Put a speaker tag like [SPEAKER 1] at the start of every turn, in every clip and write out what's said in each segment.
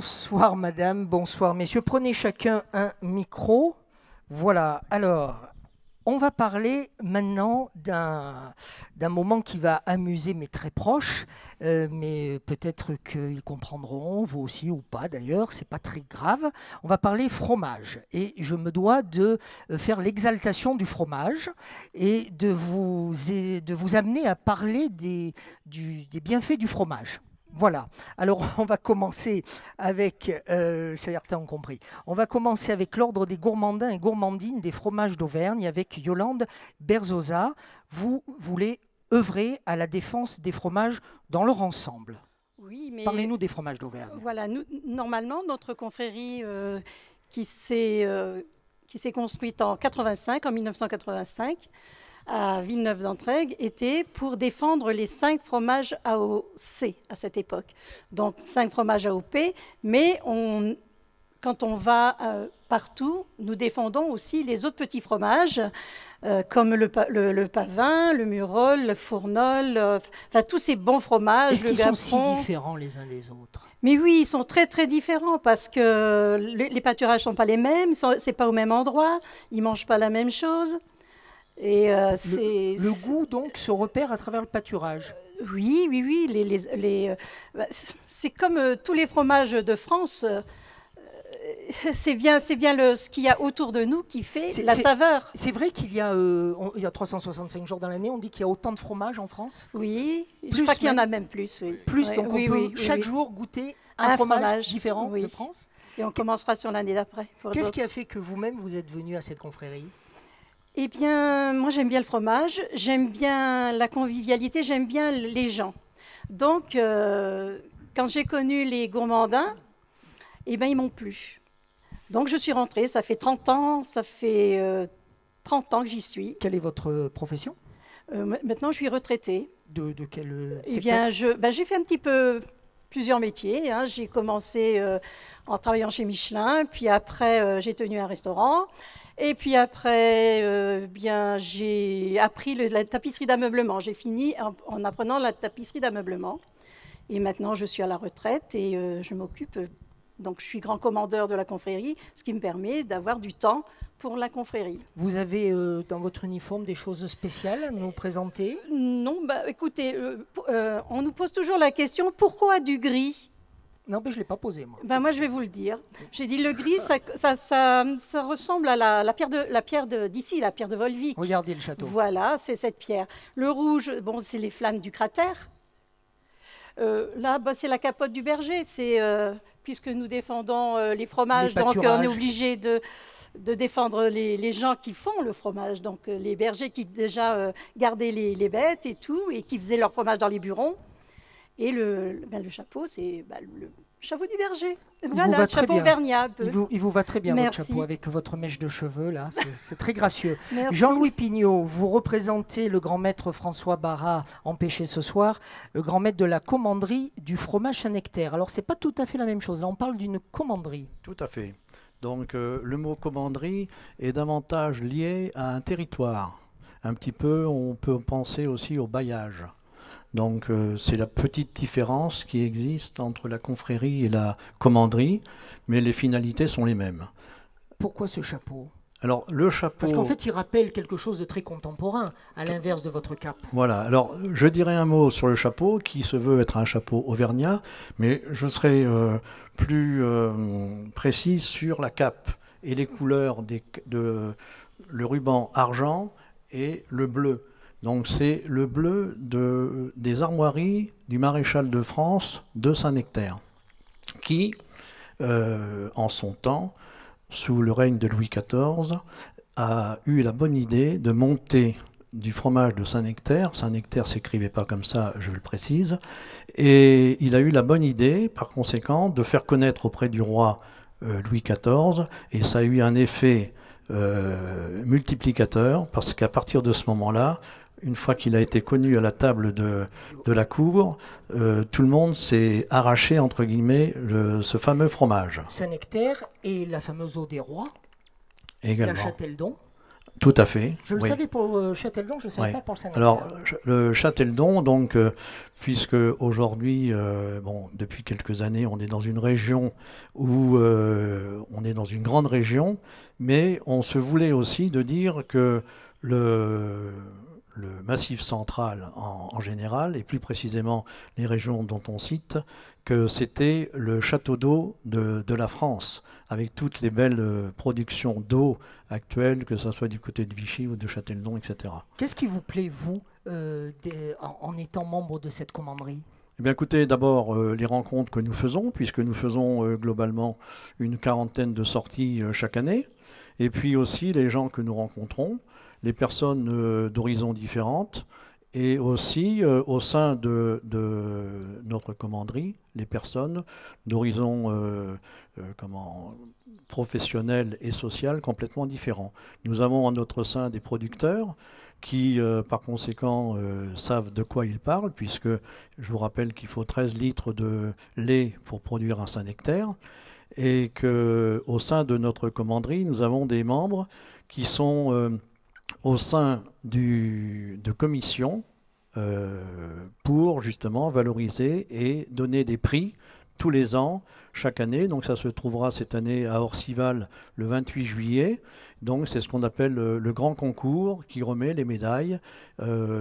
[SPEAKER 1] Bonsoir madame, bonsoir messieurs. Prenez chacun un micro. Voilà, alors, on va parler maintenant d'un moment qui va amuser mes très proches, mais peut-être qu'ils comprendront, vous aussi ou pas d'ailleurs, c'est pas très grave. On va parler fromage et je me dois de faire l'exaltation du fromage et de vous amener à parler des bienfaits du fromage. Voilà, alors on va commencer avec, certains ont compris, on va commencer avec l'ordre des gourmandins et gourmandines des fromages d'Auvergne avec Yolande Berzosa. Vous voulez œuvrer à la défense des fromages dans leur ensemble.
[SPEAKER 2] Oui, mais
[SPEAKER 1] Parlez-nous des fromages d'Auvergne.
[SPEAKER 2] voilà, normalement, notre confrérie qui s'est construite en 1985, à Villeneuve-d'Entraigue, était pour défendre les 5 fromages AOC à cette époque. Donc 5 fromages AOP, mais quand on va partout, nous défendons aussi les autres petits fromages, comme le Pavin, le Murol, le Fournol, enfin tous ces bons fromages.
[SPEAKER 1] Est-ce qu'ils sont si différents les uns des autres?
[SPEAKER 2] Mais oui, ils sont très très différents parce que les pâturages ne sont pas les mêmes, c'est pas au même endroit, ils ne mangent pas la même chose. Et
[SPEAKER 1] le goût donc se repère à travers le pâturage.
[SPEAKER 2] Oui, c'est comme tous les fromages de France. C'est bien ce qu'il y a autour de nous qui fait la saveur.
[SPEAKER 1] C'est vrai qu'il y a 365 jours dans l'année, on dit qu'il y a autant de fromages en France?
[SPEAKER 2] Oui, je crois qu'il y en a même plus. Oui.
[SPEAKER 1] Plus, oui, donc on peut chaque jour goûter un fromage différent de France.
[SPEAKER 2] Et on commencera sur l'année d'après.
[SPEAKER 1] Qu'est-ce qui a fait que vous-même vous êtes venu à cette confrérie?
[SPEAKER 2] Eh bien, moi j'aime bien le fromage, j'aime bien la convivialité, j'aime bien les gens. Donc, quand j'ai connu les gourmandins, eh bien, ils m'ont plu. Donc, je suis rentrée, ça fait 30 ans, ça fait 30 ans que j'y suis.
[SPEAKER 1] Quelle est votre profession?
[SPEAKER 2] Maintenant, je suis retraitée.
[SPEAKER 1] De quel secteur?
[SPEAKER 2] Eh bien, j'ai fait un petit peu plusieurs métiers. Hein. J'ai commencé en travaillant chez Michelin, puis après, j'ai tenu un restaurant. Et puis après, bien, j'ai appris la tapisserie d'ameublement. J'ai fini en apprenant la tapisserie d'ameublement. Et maintenant, je suis à la retraite et je m'occupe. Donc, je suis grand commandeur de la confrérie, ce qui me permet d'avoir du temps pour la confrérie.
[SPEAKER 1] Vous avez dans votre uniforme des choses spéciales à nous présenter?
[SPEAKER 2] Non, écoutez, on nous pose toujours la question, pourquoi du gris?
[SPEAKER 1] Non, mais je ne l'ai pas posé, moi.
[SPEAKER 2] Moi, je vais vous le dire. J'ai dit le gris, ça ressemble à la pierre d'ici, la pierre de Volvic.
[SPEAKER 1] Regardez le château.
[SPEAKER 2] Voilà, c'est cette pierre. Le rouge, bon, c'est les flammes du cratère. Là, c'est la capote du berger. Puisque nous défendons les fromages, donc on est obligé de défendre les gens qui font le fromage. Donc les bergers qui déjà gardaient les bêtes et tout, et qui faisaient leur fromage dans les burons. Et le chapeau, c'est le chapeau du berger. Voilà, chapeau auvergnat.
[SPEAKER 1] Il vous va très bien,
[SPEAKER 2] Merci.
[SPEAKER 1] votre chapeau, avec votre mèche de cheveux, là. C'est très gracieux.
[SPEAKER 2] Jean-Louis
[SPEAKER 1] Pignot, vous représentez le grand maître François Barra, empêché ce soir, le grand maître de la commanderie du fromage Saint-Nectaire. Alors, c'est pas tout à fait la même chose. Là, on parle d'une commanderie.
[SPEAKER 3] Tout à fait. Donc, le mot commanderie est davantage lié à un territoire. Un petit peu, on peut penser aussi au bailliage. Donc c'est la petite différence qui existe entre la confrérie et la commanderie, mais les finalités sont les mêmes.
[SPEAKER 1] Pourquoi ce chapeau?
[SPEAKER 3] Alors le chapeau...
[SPEAKER 1] Parce qu'en fait il rappelle quelque chose de très contemporain, à l'inverse de votre cape.
[SPEAKER 3] Voilà, alors je dirais un mot sur le chapeau, qui se veut être un chapeau auvergnat, mais je serai plus précis sur la cape et les couleurs le ruban argent et le bleu. Donc c'est le bleu des armoiries du maréchal de France de Saint-Nectaire, qui, en son temps, sous le règne de Louis XIV, a eu la bonne idée de monter du fromage de Saint-Nectaire. Saint-Nectaire ne s'écrivait pas comme ça, je le précise. Et il a eu la bonne idée, par conséquent, de faire connaître auprès du roi Louis XIV, et ça a eu un effet multiplicateur, parce qu'à partir de ce moment-là, une fois qu'il a été connu à la table de la cour, tout le monde s'est arraché, entre guillemets, ce fameux fromage.
[SPEAKER 1] Saint-Nectaire et la fameuse eau des rois,
[SPEAKER 3] également.
[SPEAKER 1] La Châteldon.
[SPEAKER 3] Tout à fait.
[SPEAKER 1] Je le
[SPEAKER 3] oui.
[SPEAKER 1] savais pour Châteldon, je ne savais
[SPEAKER 3] Ouais.
[SPEAKER 1] pas pour le Saint-Nectaire.
[SPEAKER 3] Alors, le Châteldon, donc, puisque aujourd'hui, bon, depuis quelques années, on est dans une région où on est dans une grande région, mais on se voulait aussi de dire que le Massif central en général, et plus précisément les régions dont on cite, que c'était le château d'eau de la France, avec toutes les belles productions d'eau actuelles, que ce soit du côté de Vichy ou de Châteldon, etc.
[SPEAKER 1] Qu'est-ce qui vous plaît, vous, en étant membre de cette commanderie?
[SPEAKER 3] Eh bien, écoutez, d'abord, les rencontres que nous faisons, puisque nous faisons globalement une quarantaine de sorties chaque année, et puis aussi les gens que nous rencontrons, les personnes d'horizons différentes, et aussi au sein de notre commanderie, les personnes d'horizons professionnels et sociaux complètement différents. Nous avons en notre sein des producteurs qui, par conséquent, savent de quoi ils parlent, puisque je vous rappelle qu'il faut 13 litres de lait pour produire un Saint-Nectaire, et qu'au sein de notre commanderie, nous avons des membres qui sont au sein de commissions pour justement valoriser et donner des prix tous les ans, chaque année. Donc ça se trouvera cette année à Orcival le 28 juillet. Donc c'est ce qu'on appelle le grand concours qui remet les médailles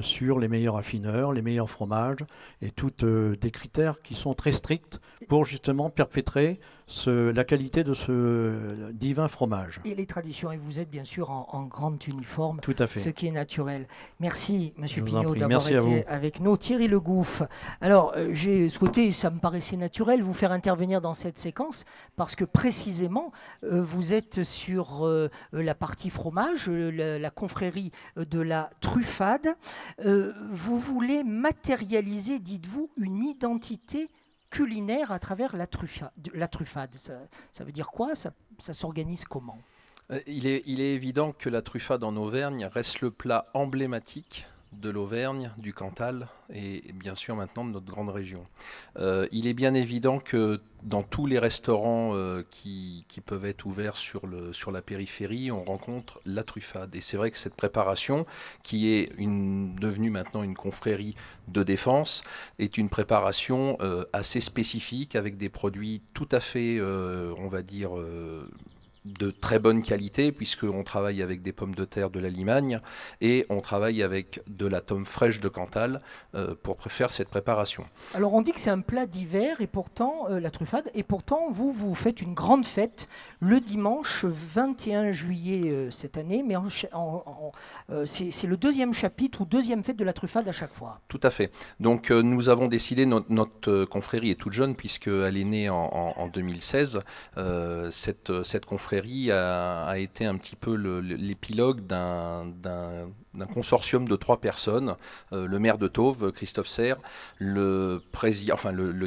[SPEAKER 3] sur les meilleurs affineurs, les meilleurs fromages et toutes des critères qui sont très stricts pour justement perpétrer la qualité de ce divin fromage.
[SPEAKER 1] Et les traditions, et vous êtes bien sûr en grand uniforme,
[SPEAKER 3] tout à fait,
[SPEAKER 1] ce qui est naturel. Merci Monsieur
[SPEAKER 3] Je vous en
[SPEAKER 1] Pignot
[SPEAKER 3] prie.
[SPEAKER 1] d'avoir
[SPEAKER 3] Merci à
[SPEAKER 1] été
[SPEAKER 3] vous.
[SPEAKER 1] avec nous. Thierry Le Gouff, alors j'ai souhaité, ça me paraissait naturel, vous faire intervenir dans cette séquence parce que précisément vous êtes sur la partie fromage, la confrérie de la Truffade. Vous voulez matérialiser, dites-vous, une identité culinaire à travers la truffade. Ça veut dire quoi? Ça s'organise comment?
[SPEAKER 4] Il est évident que la truffade en Auvergne reste le plat emblématique de l'Auvergne, du Cantal et bien sûr maintenant de notre grande région. Il est bien évident que dans tous les restaurants qui peuvent être ouverts sur la périphérie, on rencontre la truffade. Et c'est vrai que cette préparation, qui est devenue maintenant une confrérie de défense, est une préparation assez spécifique avec des produits tout à fait, on va dire, de très bonne qualité, puisqu'on travaille avec des pommes de terre de la Limagne et on travaille avec de la tome fraîche de Cantal pour faire cette préparation.
[SPEAKER 1] Alors on dit que c'est un plat d'hiver et pourtant la truffade, et pourtant vous faites une grande fête le dimanche 21 juillet cette année, mais c'est le deuxième chapitre ou deuxième fête de la truffade à chaque fois.
[SPEAKER 4] Tout à fait. Donc nous avons décidé, notre confrérie est toute jeune puisqu'elle est née en 2016, cette confrérie a été un petit peu l'épilogue d'un consortium de 3 personnes, le maire de Tauves, Christophe Serre, le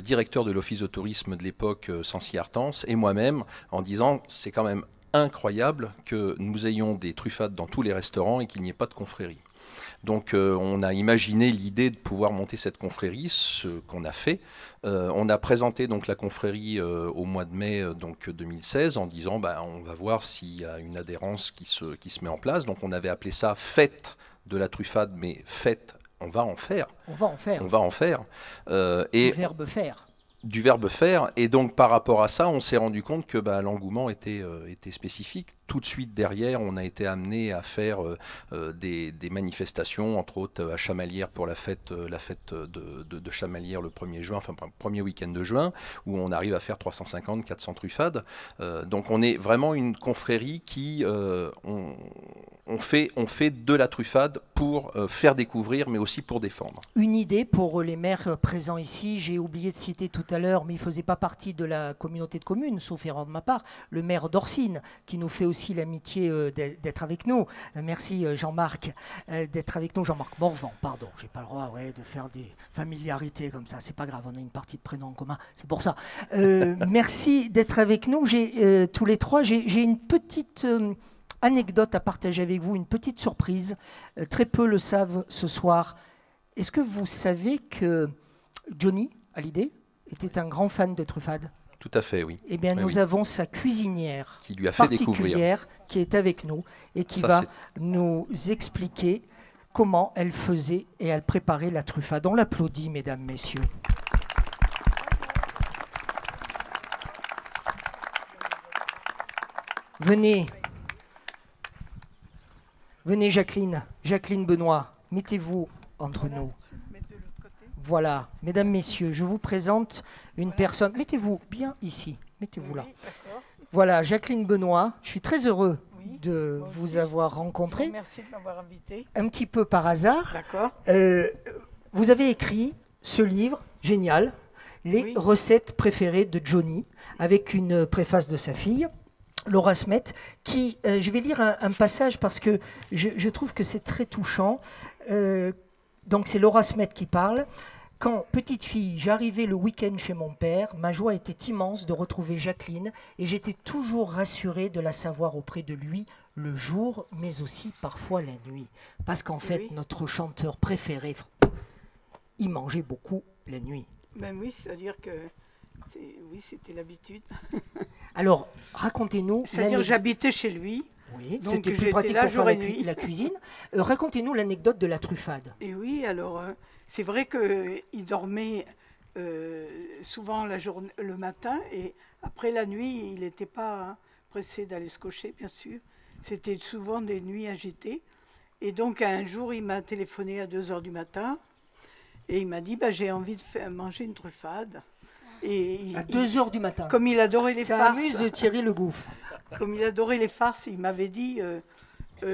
[SPEAKER 4] directeur de l'office de tourisme de l'époque, Sancy Artens, et moi-même, en disant c'est quand même incroyable que nous ayons des truffades dans tous les restaurants et qu'il n'y ait pas de confrérie. Donc on a imaginé l'idée de pouvoir monter cette confrérie, ce qu'on a fait. On a présenté donc la confrérie au mois de mai 2016 en disant on va voir s'il y a une adhérence qui se met en place. Donc on avait appelé ça fête de la truffade, mais fête, on va en faire.
[SPEAKER 1] On va en faire.
[SPEAKER 4] On va en faire.
[SPEAKER 1] Du verbe faire.
[SPEAKER 4] Du verbe faire, et donc par rapport à ça, on s'est rendu compte que l'engouement était spécifique. Tout de suite derrière, on a été amené à faire des manifestations, entre autres à Chamalières pour la fête de Chamalières le 1er juin, enfin premier week-end de juin, où on arrive à faire 350-400 truffades. Donc on est vraiment une confrérie qui on fait de la truffade pour faire découvrir, mais aussi pour défendre.
[SPEAKER 1] Une idée pour les maires présents ici, j'ai oublié de citer tout à l'heure, mais il ne faisait pas partie de la communauté de communes, sauf erreur de ma part, le maire d'Orsine, qui nous fait aussi l'amitié d'être avec nous. Merci Jean-Marc d'être avec nous. Jean-Marc Morvan, pardon, j'ai pas le droit de faire des familiarités comme ça, c'est pas grave, on a une partie de prénom en commun, c'est pour ça. Merci d'être avec nous, tous les trois, j'ai une petite... anecdote à partager avec vous, une petite surprise. Très peu le savent ce soir. Est-ce que vous savez que Johnny Hallyday était un grand fan de truffade?
[SPEAKER 4] Tout à fait, oui.
[SPEAKER 1] Eh bien,
[SPEAKER 4] Oui,
[SPEAKER 1] nous
[SPEAKER 4] oui.
[SPEAKER 1] avons sa cuisinière
[SPEAKER 4] Qui lui a fait découvrir.
[SPEAKER 1] particulière qui est avec nous et qui
[SPEAKER 4] Ça,
[SPEAKER 1] va
[SPEAKER 4] c'est-
[SPEAKER 1] nous expliquer comment elle faisait et elle préparait la truffade. On l'applaudit, mesdames, messieurs. Venez. Venez, Jacqueline. Jacqueline Benoît, mettez-vous entre nous. Voilà, mesdames, messieurs, je vous présente une personne. Mettez-vous bien ici. Mettez-vous là. Voilà, Jacqueline Benoît. Je suis très heureux
[SPEAKER 5] Oui,
[SPEAKER 1] de
[SPEAKER 5] moi
[SPEAKER 1] vous
[SPEAKER 5] aussi.
[SPEAKER 1] avoir rencontré,
[SPEAKER 5] Merci de m'avoir invité.
[SPEAKER 1] un petit peu par hasard.
[SPEAKER 5] D'accord.
[SPEAKER 1] Vous avez écrit ce livre génial, Les
[SPEAKER 5] Oui.
[SPEAKER 1] recettes préférées de Johnny, avec une préface de sa fille, Laura Smet, qui, je vais lire un passage parce que je trouve que c'est très touchant. Donc c'est Laura Smet qui parle. Quand, petite fille, j'arrivais le week-end chez mon père, ma joie était immense de retrouver Jacqueline et j'étais toujours rassurée de la savoir auprès de lui le jour, mais aussi parfois la nuit. Parce qu'en fait,
[SPEAKER 5] Oui.
[SPEAKER 1] notre chanteur préféré, il mangeait beaucoup la nuit.
[SPEAKER 5] Ben oui, c'est-à-dire que oui, c'était l'habitude.
[SPEAKER 1] Alors, racontez-nous.
[SPEAKER 5] C'est-à-dire que j'habitais chez lui.
[SPEAKER 1] Oui,
[SPEAKER 5] donc
[SPEAKER 1] c'était plus
[SPEAKER 5] j'étais
[SPEAKER 1] pratique
[SPEAKER 5] là
[SPEAKER 1] pour faire
[SPEAKER 5] jour et nuit.
[SPEAKER 1] la cuisine. Racontez-nous l'anecdote de la truffade.
[SPEAKER 5] Et oui, alors c'est vrai qu'il dormait souvent le matin et après la nuit, il n'était pas pressé d'aller se coucher, bien sûr. C'était souvent des nuits agitées. Et donc un jour, il m'a téléphoné à 2 h du matin et il m'a dit bah, j'ai envie de manger une truffade. Et
[SPEAKER 1] À 2 h du matin.
[SPEAKER 5] comme il adorait les
[SPEAKER 1] Ça
[SPEAKER 5] farces,
[SPEAKER 1] amuse Thierry Le Gouffre.
[SPEAKER 5] comme il adorait les farces, il m'avait dit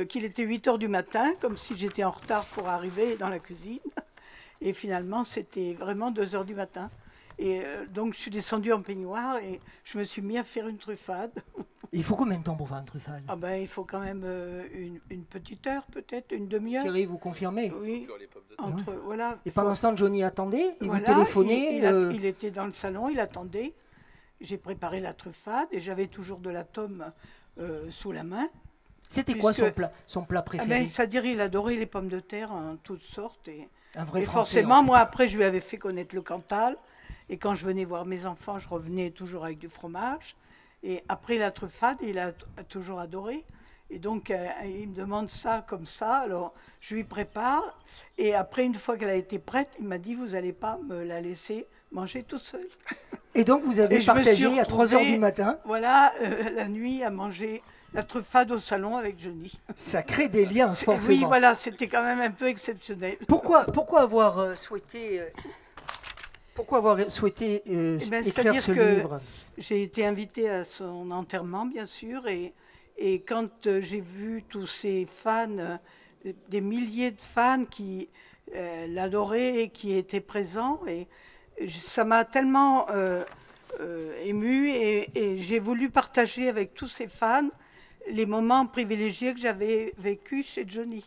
[SPEAKER 5] qu'il était 8 h du matin, comme si j'étais en retard pour arriver dans la cuisine. Et finalement, c'était vraiment 2 h du matin. Et donc, je suis descendue en peignoir et je me suis mis à faire une truffade.
[SPEAKER 1] Il faut combien de temps pour faire une truffade?
[SPEAKER 5] Ah ben, il faut quand même une petite heure, peut-être, une demi-heure.
[SPEAKER 1] Thierry, vous confirmez?
[SPEAKER 5] Oui, entre, voilà.
[SPEAKER 1] Et pendant ce temps, Johnny attendait, il
[SPEAKER 5] Voilà,
[SPEAKER 1] vous téléphonait.
[SPEAKER 5] il était dans le salon, il attendait. J'ai préparé la truffade et j'avais toujours de la tome sous la main.
[SPEAKER 1] C'était quoi
[SPEAKER 5] puisque-
[SPEAKER 1] son plat
[SPEAKER 5] Ah
[SPEAKER 1] préféré?
[SPEAKER 5] ben, c'est-à-dire, il adorait les pommes de terre en toutes sortes.
[SPEAKER 1] Un vrai
[SPEAKER 5] Et
[SPEAKER 1] Français.
[SPEAKER 5] forcément,
[SPEAKER 1] en fait.
[SPEAKER 5] moi, après, je lui avais fait connaître le Cantal. Et quand je venais voir mes enfants, je revenais toujours avec du fromage. Et après la truffade, il a toujours adoré. Et donc, il me demande ça comme ça. Alors, je lui prépare. Et après, une fois qu'elle a été prête, il m'a dit, vous n'allez pas me la laisser manger tout seul.
[SPEAKER 1] Et donc, vous avez
[SPEAKER 5] Et je me suis
[SPEAKER 1] partagé à 3 h
[SPEAKER 5] retrouvée-
[SPEAKER 1] du matin.
[SPEAKER 5] Voilà, la nuit, à manger la truffade au salon avec Johnny.
[SPEAKER 1] Ça crée des liens, forcément.
[SPEAKER 5] Oui, voilà, c'était quand même un peu exceptionnel.
[SPEAKER 1] Pourquoi avoir souhaité... Pourquoi avoir souhaité
[SPEAKER 5] ben,
[SPEAKER 1] écrire
[SPEAKER 5] c'est-à-dire
[SPEAKER 1] ce
[SPEAKER 5] que-
[SPEAKER 1] livre?
[SPEAKER 5] J'ai été invitée à son enterrement, bien sûr, et quand j'ai vu tous ces fans, des milliers de fans qui l'adoraient et qui étaient présents, et ça m'a tellement émue, et j'ai voulu partager avec tous ces fans les moments privilégiés que j'avais vécus chez Johnny.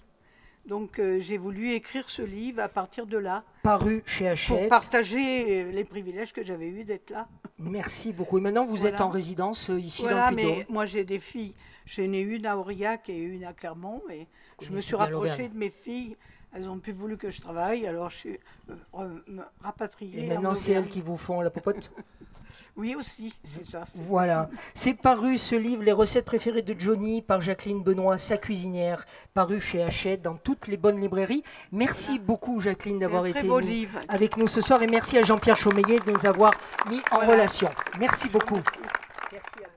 [SPEAKER 5] Donc j'ai voulu écrire ce livre à partir de là,
[SPEAKER 1] Paru chez
[SPEAKER 5] pour
[SPEAKER 1] Hachette.
[SPEAKER 5] partager les privilèges que j'avais eus d'être là.
[SPEAKER 1] Merci beaucoup. Et maintenant, vous êtes
[SPEAKER 5] Voilà.
[SPEAKER 1] en résidence ici
[SPEAKER 5] Voilà,
[SPEAKER 1] dans le Puy-de-Dôme.
[SPEAKER 5] mais moi j'ai des filles. J'en ai une à Aurillac et une à Clermont. Et je me
[SPEAKER 1] connaissez
[SPEAKER 5] suis
[SPEAKER 1] bien
[SPEAKER 5] rapprochée
[SPEAKER 1] l'Auvergne.
[SPEAKER 5] de mes filles. Elles ont plus voulu que je travaille, alors je suis rapatriée.
[SPEAKER 1] Et
[SPEAKER 5] en
[SPEAKER 1] maintenant, c'est elles
[SPEAKER 5] Auvergne.
[SPEAKER 1] qui vous font la popote.
[SPEAKER 5] Oui, aussi, c'est ça.
[SPEAKER 1] Voilà. C'est paru ce livre, Les recettes préférées de Johnny, par Jacqueline Benoît, sa cuisinière, paru chez Hachette dans toutes les bonnes librairies. Merci beaucoup, Jacqueline,
[SPEAKER 5] C'est
[SPEAKER 1] d'avoir
[SPEAKER 5] un très
[SPEAKER 1] été
[SPEAKER 5] beau livre.
[SPEAKER 1] avec nous ce soir. Et merci à Jean-Pierre Chaumeillet de nous avoir mis en
[SPEAKER 5] Voilà.
[SPEAKER 1] relation. Merci beaucoup.
[SPEAKER 5] Merci.
[SPEAKER 1] Merci à